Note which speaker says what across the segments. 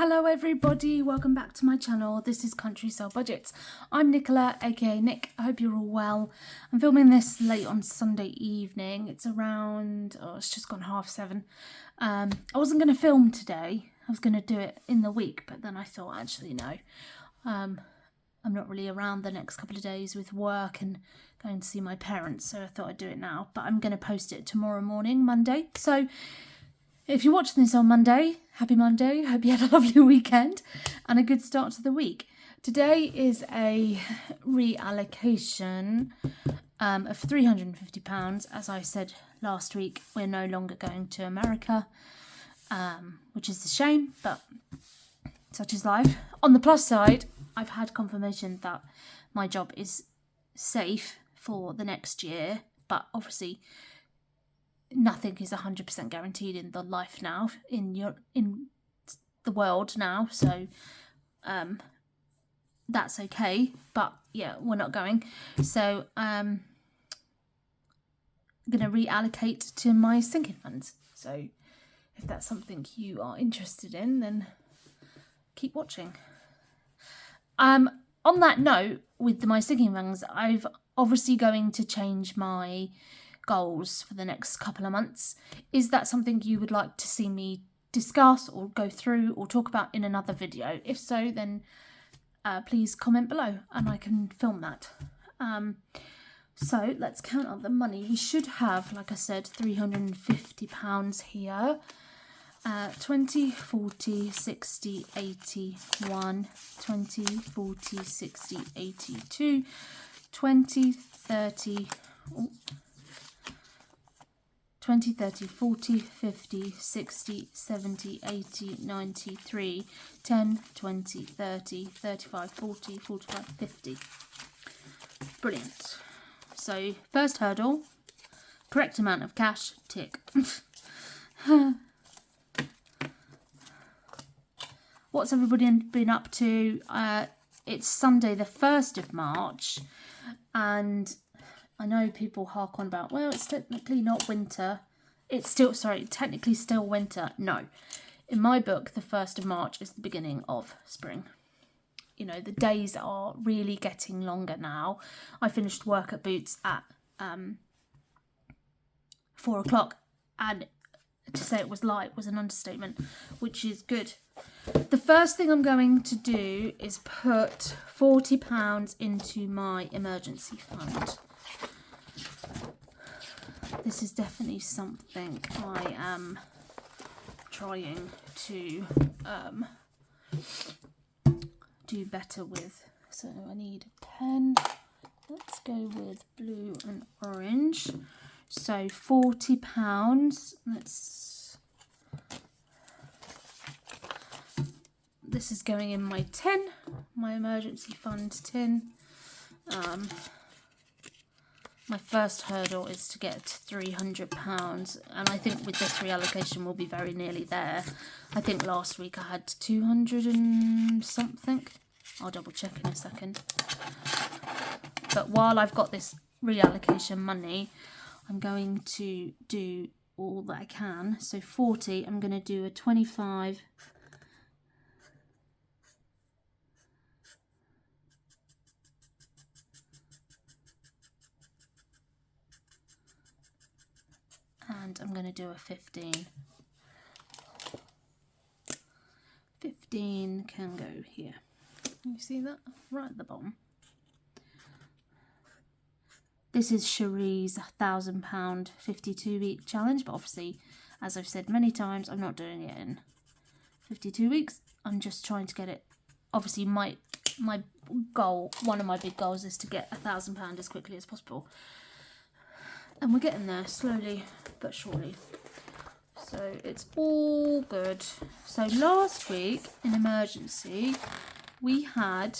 Speaker 1: Hello everybody, welcome back to my channel. This is Country Sell Budgets. I'm Nicola, aka Nick. I hope you're all well. I'm filming this late on Sunday evening. It's around, it's just gone 7:30. I wasn't going to film today. I was going to do it in the week, but then I thought, actually no. I'm not really around the next couple of days with work and going to see my parents, so I thought I'd do it now. But I'm going to post it tomorrow morning, Monday. So if you're watching this on Monday, happy Monday. Hope you had a lovely weekend and a good start to the week. Today is a reallocation of £350. As I said last week, we're no longer going to America, which is a shame, but such is life. On the plus side, I've had confirmation that my job is safe for the next year, but obviously nothing is 100% guaranteed in the life now, in the world now, so that's okay. But yeah, we're not going, so I'm gonna reallocate to my sinking funds. So if that's something you are interested in, then keep watching. On that note, with my sinking funds, I've obviously going to change my goals for the next couple of months. Is that something you would like to see me discuss or go through or talk about in another video? If so, then please comment below and I can film that. So let's count up the money. We should have, like I said, £350 here. 20, 40, 60, 81, 20, 40, 60, 82, 20, 30, 20, 30, 40, 50, 60, 70, 80, 93, 10, 20, 30, 35, 40, 45, 50. Brilliant. So, first hurdle, correct amount of cash, tick. What's everybody been up to? It's Sunday the 1st of March, and I know people hark on about, well, it's technically not winter. It's still, technically still winter. No. In my book, the 1st of March is the beginning of spring. You know, the days are really getting longer now. I finished work at Boots at 4 o'clock, and to say it was light was an understatement, which is good. The first thing I'm going to do is put £40 into my emergency fund. This is definitely something I am trying to do better with. So I need a pen. Let's go with blue and orange. So £40. This is going in my tin, my emergency fund tin. My first hurdle is to get to £300, and I think with this reallocation we'll be very nearly there. I think last week I had 200 and something. I'll double check in a second. But while I've got this reallocation money, I'm going to do all that I can. So 40, I'm going to do a 25. And I'm going to do a 15. 15 can go here. You see that? Right at the bottom. This is Sherrie's £1,000 52-week challenge, but obviously, as I've said many times, I'm not doing it in 52 weeks. I'm just trying to get it. Obviously, my goal, one of my big goals, is to get £1,000 as quickly as possible. And we're getting there, slowly but surely. So it's all good. So last week, in emergency, we had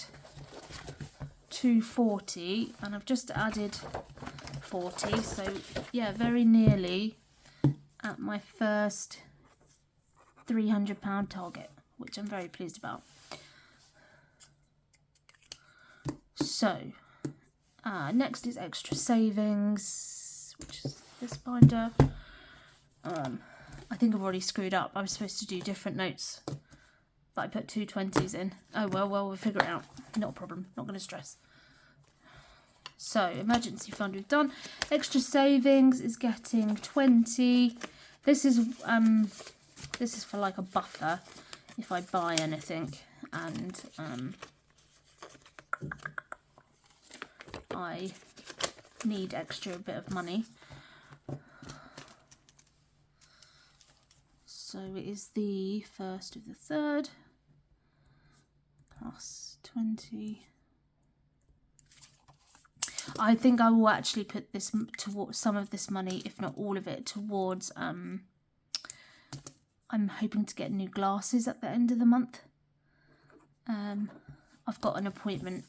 Speaker 1: 240, and I've just added 40. So yeah, very nearly at my first £300 target, which I'm very pleased about. So next is extra savings, which is this binder. I think I've already screwed up. I was supposed to do different notes that I put 2 20s in. Oh, well, we'll figure it out. Not a problem. Not going to stress. So, emergency fund we've done. Extra savings is getting 20. This is for like a buffer if I buy anything, and I need extra bit of money. So it is the 1st of the 3rd plus 20. I think I will actually put this towards some of this money, if not all of it, towards I'm hoping to get new glasses at the end of the month. I've got an appointment.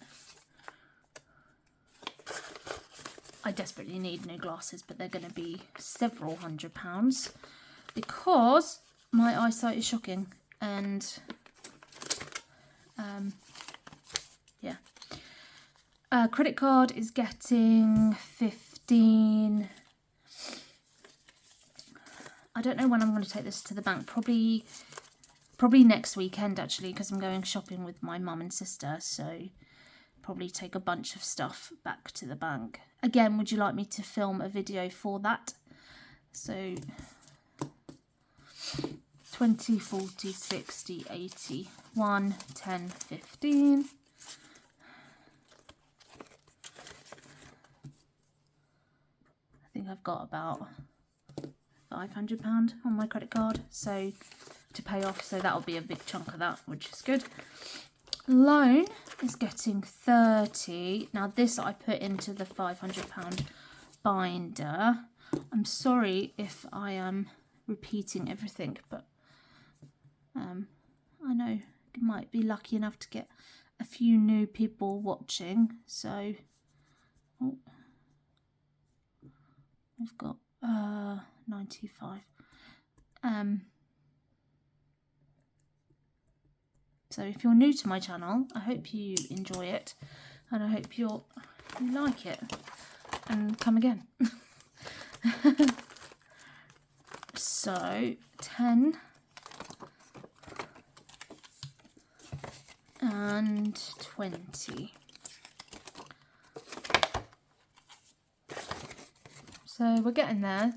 Speaker 1: I desperately need new glasses, but they're going to be several £100s because my eyesight is shocking, and yeah. Credit card is getting 15. I don't know when I'm going to take this to the bank. Probably next weekend, actually, because I'm going shopping with my mum and sister. So probably take a bunch of stuff back to the bank. Again, would you like me to film a video for that? So 20, 40, 60, 80, 1, 10, 15. I think I've got about £500 on my credit card, so to pay off, so that'll be a big chunk of that, which is good. Loan is getting 30. Now this I put into the £500 binder. I'm sorry if I am repeating everything, but I know you might be lucky enough to get a few new people watching. So we've got 95. So if you're new to my channel, I hope you enjoy it, and I hope you like it and come again. So 10 and 20. So we're getting there.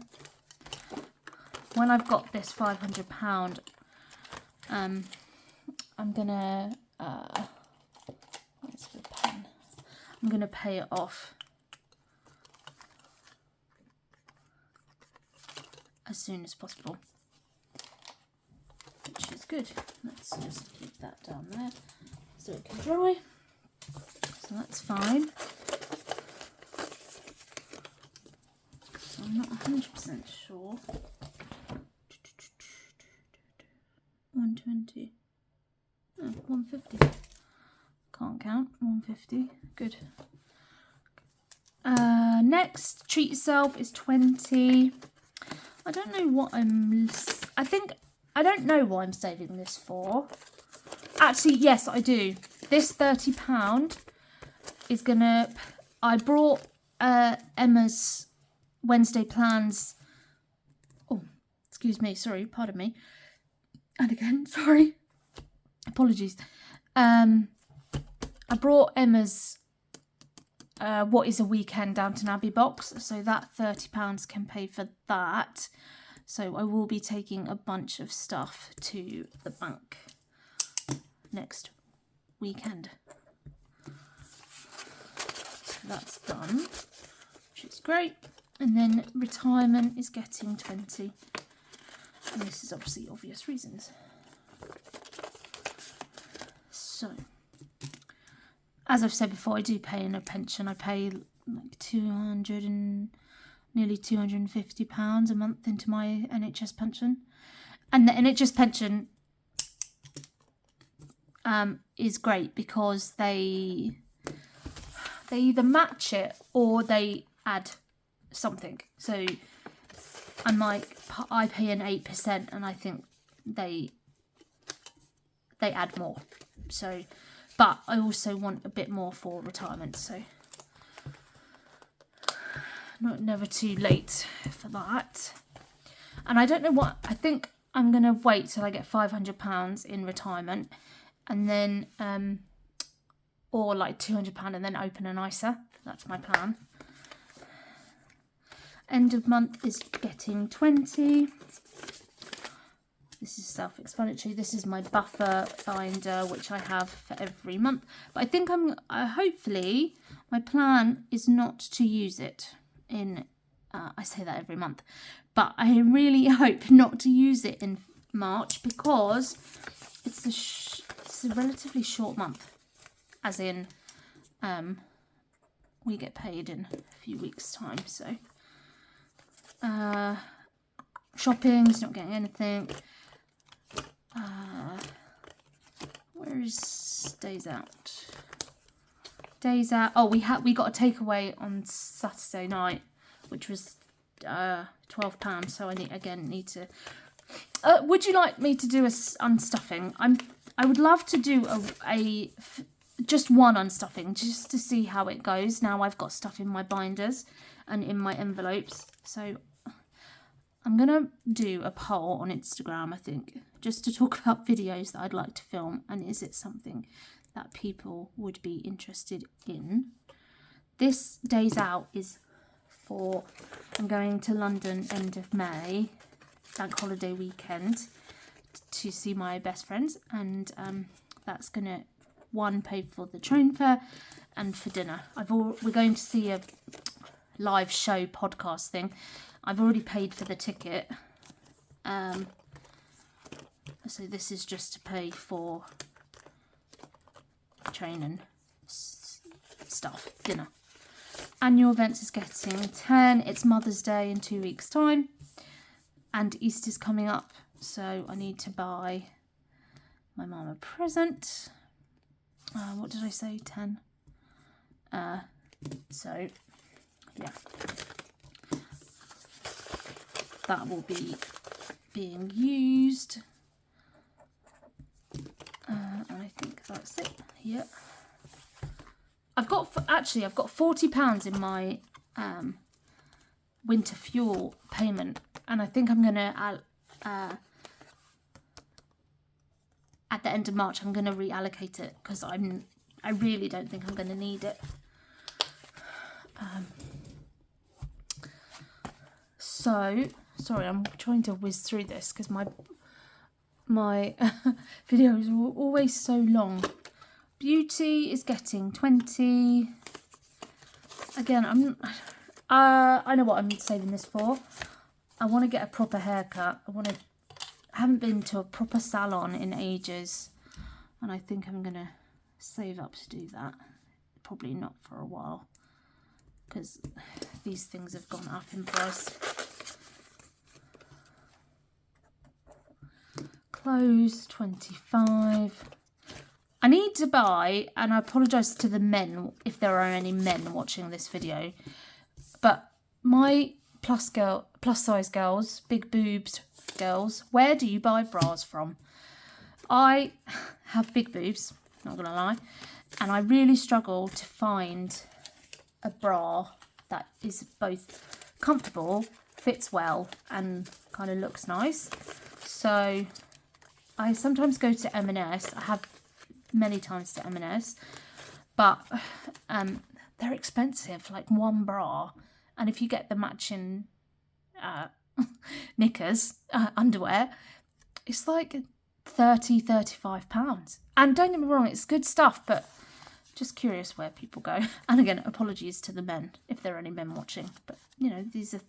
Speaker 1: When I've got this £500, I'm gonna where's the pen? I'm gonna pay it off as soon as possible, which is good. Let's just keep that down there so it can dry. So that's fine. So I'm not 100% sure. 120. Oh, 150. Can't count. 150. Good. Next, treat yourself is 20. I don't know what I don't know what I'm saving this for. Actually, yes, I do. This £30 is gonna. I brought Emma's Wednesday plans. Oh, excuse me. Sorry, pardon me. And again, sorry. Apologies. I brought Emma's What is a Weekend Downton Abbey box, so that £30 can pay for that. So I will be taking a bunch of stuff to the bank next weekend. So that's done, which is great. And then retirement is getting 20. And this is obviously obvious reasons. So, as I've said before, I do pay in a pension. I pay like nearly £250 a month into my NHS pension. And the NHS pension is great because they either match it or they add something. So I pay an 8%, and I think they add more. So, but I also want a bit more for retirement. So, never too late for that. And I don't know what I think. I'm going to wait till I get £500 in retirement, and then, or like £200 and then open an ISA. That's my plan. End of month is getting 20. This is self-explanatory. This is my buffer binder, which I have for every month. But I think hopefully, my plan is not to use it in, I say that every month, but I really hope not to use it in March, because it's a relatively short month, as in we get paid in a few weeks' time. So shopping's not getting anything. Where is days out? Days out. Oh, we got a takeaway on Saturday night, which was £12. So I need to. Would you like me to do a unstuffing? I would love to do just one unstuffing, just to see how it goes. Now I've got stuff in my binders and in my envelopes, so I'm gonna do a poll on Instagram, I think, just to talk about videos that I'd like to film, and is it something that people would be interested in. This days out is for, I'm going to London end of May, bank holiday weekend, to see my best friends, and that's gonna pay for the train fare and for dinner. We're going to see a live show podcast thing. I've already paid for the ticket, so this is just to pay for train and stuff, dinner. Annual events is getting 10. It's Mother's Day in 2 weeks' time, and Easter's coming up, so I need to buy my mum a present. What did I say? 10. So yeah, that will be being used. I think that's it. Yep. I've got £40 in my winter fuel payment, and I think I'm gonna at the end of March I'm gonna reallocate it, because I really don't think I'm gonna need it. So sorry, I'm trying to whiz through this because my videos are always so long. Beauty is getting 20. Again, I know what I'm saving this for. I want to get a proper haircut. I haven't been to a proper salon in ages, and I think I'm gonna save up to do that. Probably not for a while, because these things have gone up in price. Clothes, 25. I need to buy, and I apologise to the men if there are any men watching this video, but my plus size girls, big boobs girls, where do you buy bras from? I have big boobs, not gonna lie, and I really struggle to find a bra that is both comfortable, fits well, and kind of looks nice. So I sometimes go to M&S. I have many times to M&S, but they're expensive, like one bra, and if you get the matching knickers, underwear, it's like £35. And don't get me wrong, it's good stuff, but just curious where people go. And again, apologies to the men if there are any men watching, but you know, these are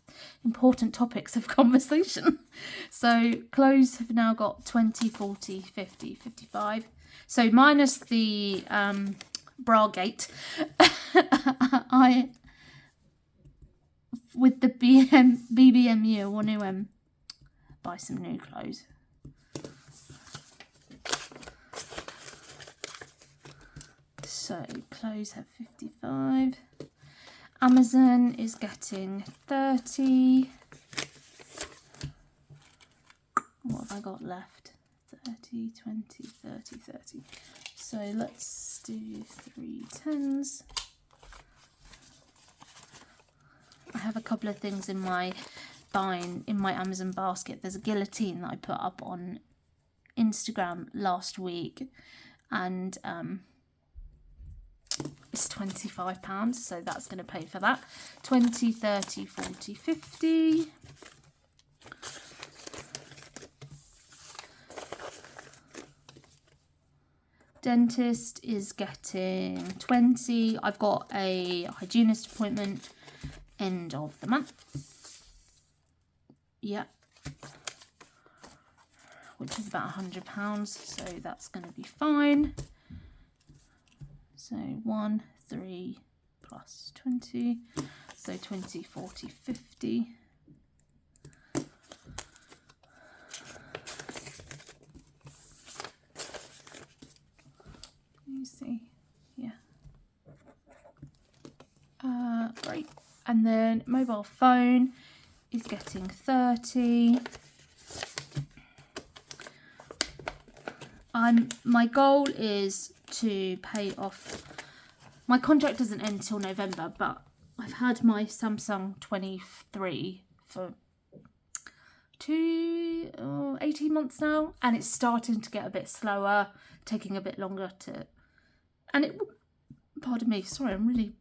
Speaker 1: important topics of conversation. So clothes have now got 20, 40, 50, 55. So minus the bra gate, with the BBMU, I want to buy some new clothes. So clothes have 55. Amazon is getting 30. What have I got left? 30, 20, 30, 30. So let's do 3 10s. I have a couple of things in my fine in my Amazon basket. There's a guillotine that I put up on Instagram last week, and it's £25, so that's going to pay for that. 20, 30, 40, 50. Dentist is getting 20. I've got a hygienist appointment end of the month. Yep. Which is about £100, so that's going to be fine. So 1, 3 plus 20, so 20, 40, 50. You see, yeah. Great. And then mobile phone is getting 30. My goal is to pay off. My contract doesn't end until November, but I've had my Samsung 23 for 18 months now, and it's starting to get a bit slower, taking a bit longer to. And it, pardon me, sorry, I'm really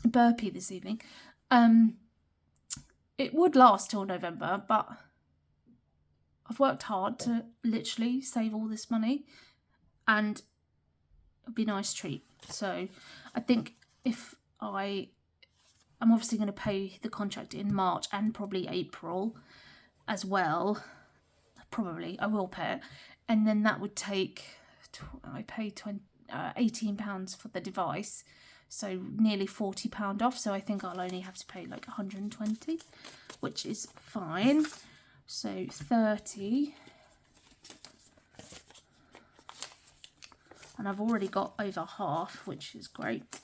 Speaker 1: burpy this evening. It would last till November, but I've worked hard to literally save all this money, and it would be a nice treat. So I think if I'm obviously going to pay the contract in March and probably April as well. Probably I will pay it, and then that would take. I paid £18 for the device, so nearly £40 off. So I think I'll only have to pay like 120, which is fine. So 30, and I've already got over half, which is great.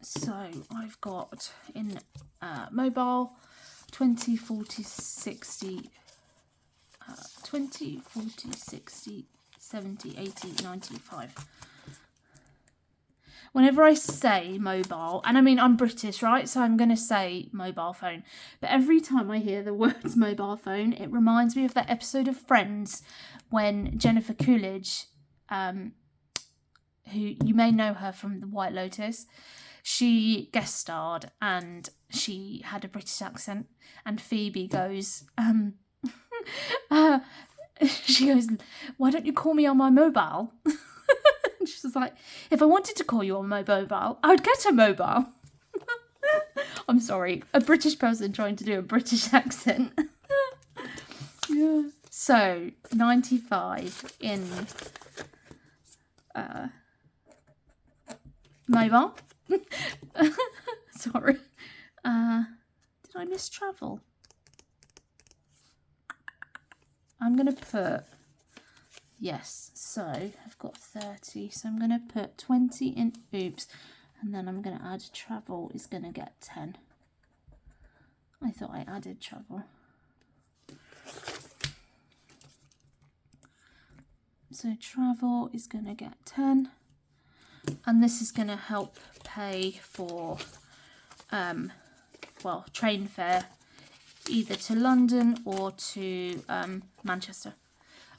Speaker 1: So I've got in mobile 20, 40, 60, 20, 40, 60, 70, 80, 95. Whenever I say mobile, and I mean, I'm British, right? So I'm going to say mobile phone. But every time I hear the words mobile phone, it reminds me of that episode of Friends when Jennifer Coolidge, who you may know her from The White Lotus, she guest starred and she had a British accent, and Phoebe goes, she goes, "Why don't you call me on my mobile?" She's like, "If I wanted to call you on my mobile, I would get a mobile." I'm sorry, a British person trying to do a British accent. Yeah. So 95 in mobile. Sorry. Did I miss travel? I'm going to put, yes, so I've got 30. So I'm going to put 20 in oops. And then I'm going to add travel is going to get 10. I thought I added travel. So travel is going to get 10. And this is going to help pay for, well, train fare either to London or to Manchester.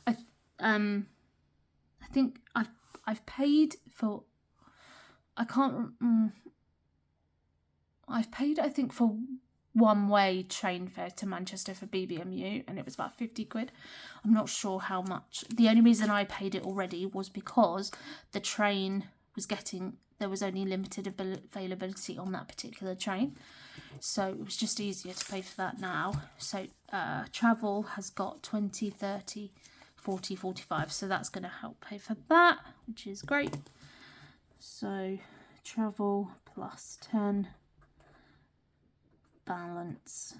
Speaker 1: I think I've paid for. I've paid, I think, for one-way train fare to Manchester for BBMU, and it was about 50 quid. I'm not sure how much. The only reason I paid it already was because the train was there was only limited availability on that particular train, so it was just easier to pay for that now. So travel has got 20, 30, 40, 45, so that's going to help pay for that, which is great. So travel plus 10, balance,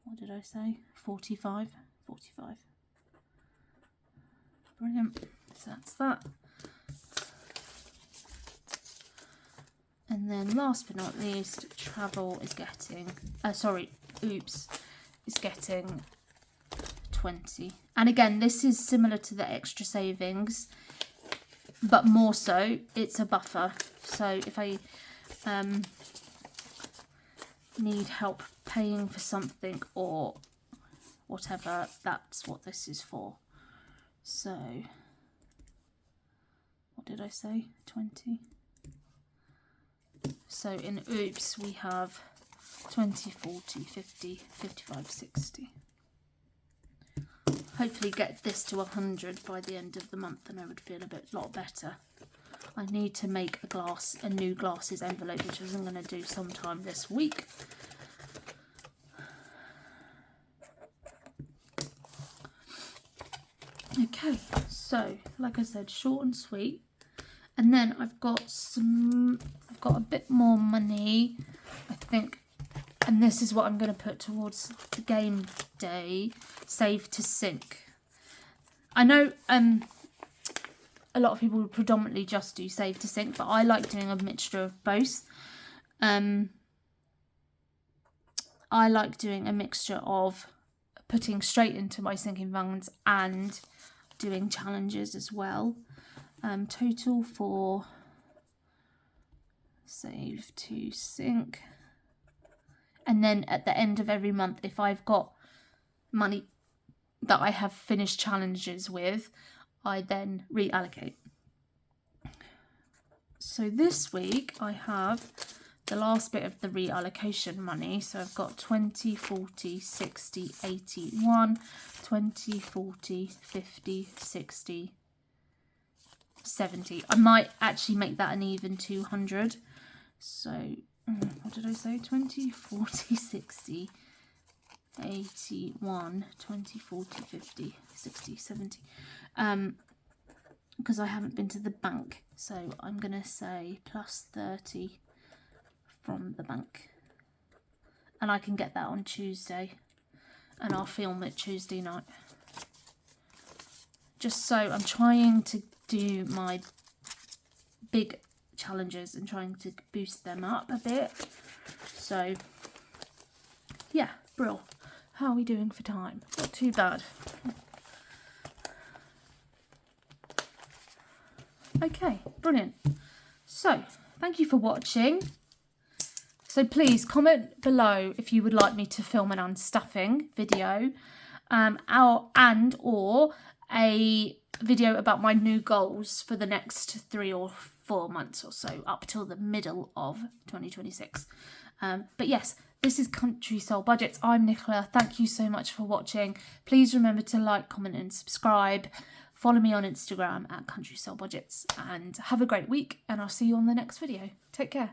Speaker 1: what did I say, 45. Brilliant. So that's that. And then last but not least, travel is getting, is getting 20. And again, this is similar to the extra savings. but more so it's a buffer. So if I need help paying for something or whatever, that's what this is for. So what did I say? 20. So in oops we have 20, 40, 50, 55, 60. Hopefully get this to 100 by the end of the month and I would feel a lot better. I need to make a new glasses envelope, which I'm going to do sometime this week. Okay, so like I said, short and sweet. And then I've got a bit more money, I think, and this is what I'm going to put towards the game day, save to sync. I know a lot of people would predominantly just do save to sync, but I like doing a mixture of both. I like doing a mixture of putting straight into my sinking funds and doing challenges as well. Total for save to sync, and then at the end of every month, if I've got money that I have finished challenges with, I then reallocate. So this week I have the last bit of the reallocation money. So I've got 20, 40, 60, 81, 20, 40, 50, 60, 70. I might actually make that an even 200. So what did I say? 20, 40, 60, 81, 20, 40, 50, 60, 70. Because I haven't been to the bank, so I'm gonna say plus 30 from the bank, and I can get that on Tuesday, and I'll film it Tuesday night. Just so I'm trying to do my big challenges and trying to boost them up a bit. So yeah, brill. How are we doing for time? Not too bad. Okay, brilliant. So thank you for watching. So please comment below if you would like me to film an unstuffing video, or a video about my new goals for the next 3 or 4 months or so, up till the middle of 2026. But yes, this is Country Soul Budgets. I'm Nicola. Thank you so much for watching. Please remember to like, comment and subscribe. Follow me on Instagram at Country Soul Budgets, and have a great week, and I'll see you on the next video. Take care.